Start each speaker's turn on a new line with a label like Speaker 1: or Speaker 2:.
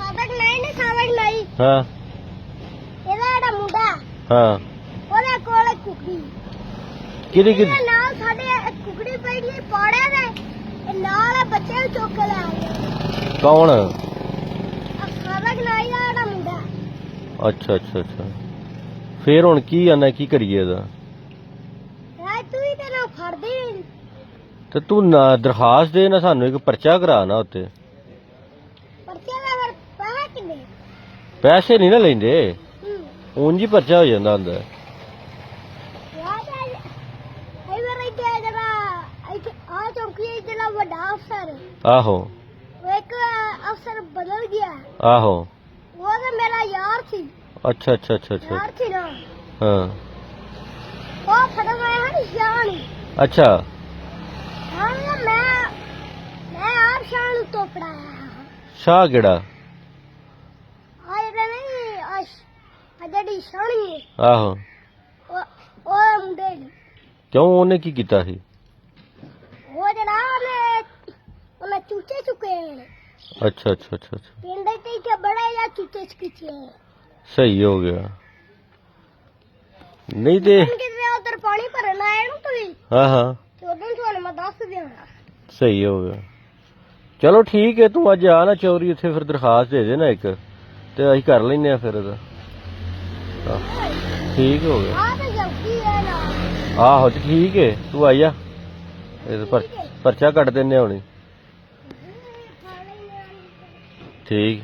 Speaker 1: ਸਾਬਕ ਨਹੀਂ
Speaker 2: ਹਾਂ
Speaker 1: ਇਹਦਾ ਜਿਹੜਾ ਮੁੰਡਾ
Speaker 2: ਹਾਂ
Speaker 1: ਉਹਦੇ ਕੋਲ ਕੁਕੜੀ
Speaker 2: ਕਿਹਦੀ
Speaker 1: ਇਹਦੇ ਨਾਲ ਸਾਡੇ ਇੱਕ ਕੁਕੜੀ ਪਈ ਸੀ ਪਾੜੇ ਦੇ ਤੇ ਨਾਲ ਬੱਚੇ ਵੀ ਚੁੱਕ ਕੇ ਲੈ ਆਏ
Speaker 2: ਕੌਣ
Speaker 1: ਸਾਬਕ ਨਹੀਂ ਦਾ ਜਿਹੜਾ ਮੁੰਡਾ
Speaker 2: ਅੱਛਾ ਅੱਛਾ ਅੱਛਾ ਫੇਰ ਹੁਣ ਕੀ ਆਣਾ ਕੀ ਕਰੀਏ ਇਹਦਾ
Speaker 1: ਰਾਜ ਤੂੰ ਹੀ ਤੈਨੂੰ ਫੜਦੀ ਨੀ।
Speaker 2: ਤੇ ਤੂੰ ਨਾ ਦਰਖਾਸਤ ਦੇ ਨਾ ਸਾਨੂੰ ਇੱਕ ਪਰਚਾ ਕਰਾ ਨਾ ਉੱਤੇ
Speaker 1: ਪਰਚੇ ਦਾ ਫਿਰ ਪੈਸੇ ਕਿੰਨੇ
Speaker 2: ਪੈਸੇ ਨਹੀਂ ਨਾ ਲੈਂਦੇ
Speaker 1: ਹੂੰ
Speaker 2: ਉਂਝ ਹੀ ਪਰਚਾ ਹੋ ਜਾਂਦਾ ਹੁੰਦਾ
Speaker 1: ਰਾਜ ਇਹ ਵਾਰ ਇੱਥੇ ਜਿਹੜਾ ਇੱਥੇ ਆ ਚੌਂਕੀ ਜਿਹੜਾ ਵੱਡਾ ਅਫਸਰ
Speaker 2: ਆਹੋ
Speaker 1: ਉਹ ਇੱਕ ਅਫਸਰ ਬਦਲ ਗਿਆ
Speaker 2: ਆਹੋ
Speaker 1: ਉਹ ਤਾਂ ਮੇਰਾ ਯਾਰ ਸੀ
Speaker 2: ਅੱਛਾ ਅੱਛਾ ਅੱਛਾ ਅੱਛਾ
Speaker 1: ਯਾਰ ਸੀ ਨਾ
Speaker 2: ਹਾਂ
Speaker 1: ਉਹ ਖਤਮ ਹੋਇਆ ਹੈ ਸ਼ਾਨ
Speaker 2: ਅੱਛਾ
Speaker 1: ਹਾਂ ਮੈਂ ਆਪ ਸ਼ਾਨ ਨੂੰ ਤੋਂ ਪੜਾਇਆ
Speaker 2: ਸ਼ਾਹ ਕਿਹੜਾ
Speaker 1: ਆ ਜਿਹੜਾ ਨਹੀਂ ਆ ਜਿਹੜੀ ਸ਼ਾਨੀ ਹੈ
Speaker 2: ਆਹੋ
Speaker 1: ਉਹ ਮੁੰਡੇ ਨੇ
Speaker 2: ਕਿਉਂ ਉਹਨੇ ਕੀ ਕੀਤਾ ਸੀ
Speaker 1: ਉਹ ਜਿਹੜਾ ਉਹਨੇ ਚੂਚੇ ਚੁੱਕੇ
Speaker 2: ਅੱਛਾ ਅੱਛਾ ਅੱਛਾ ਅੱਛਾ
Speaker 1: ਪਿੰਡ ਤੇ ਇੱਥੇ ਬੜੇ ਜਾਂ ਚੂਚੇ ਚੁੱਕੇ
Speaker 2: ਸਹੀ ਹੋ ਗਿਆ ਨਹੀਂ ਤੇ
Speaker 1: ਕਿਤੇ ਉਧਰ ਪਾਣੀ ਭਰਨ ਆਏ ਨੂੰ ਤੁਸੀਂ
Speaker 2: ਹਾਂ ਹਾਂ
Speaker 1: ਤੇ ਉਦੋਂ ਤੁਹਾਨੂੰ ਮੈਂ ਦੱਸ ਦੇਣਾ
Speaker 2: ਸਹੀ ਹੋ ਗਿਆ ਚਲੋ ਠੀਕ ਹੈ ਤੂੰ ਅੱਜ ਆ ਨਾ ਚੌਰੀ ਇੱਥੇ ਫਿਰ ਦਰਖਾਸਤ ਦੇ ਦੇ ਨਾ ਇੱਕ ਤੇ ਅਸੀਂ ਕਰ ਲੈਨੇ ਆ ਫਿਰ ਇਹਦਾ ਠੀਕ ਹੋ ਗਿਆ
Speaker 1: ਆ ਤਾਂ ਜਲਦੀ ਹੈ ਨਾ
Speaker 2: ਆਹੋ ਤੇ ਠੀਕ ਹੈ ਤੂੰ ਆਈ ਜਾ ਇਹ ਪਰਚਾ ਕੱਟ ਦਿੰਨੇ ਹੁਣੀ ਠੀਕ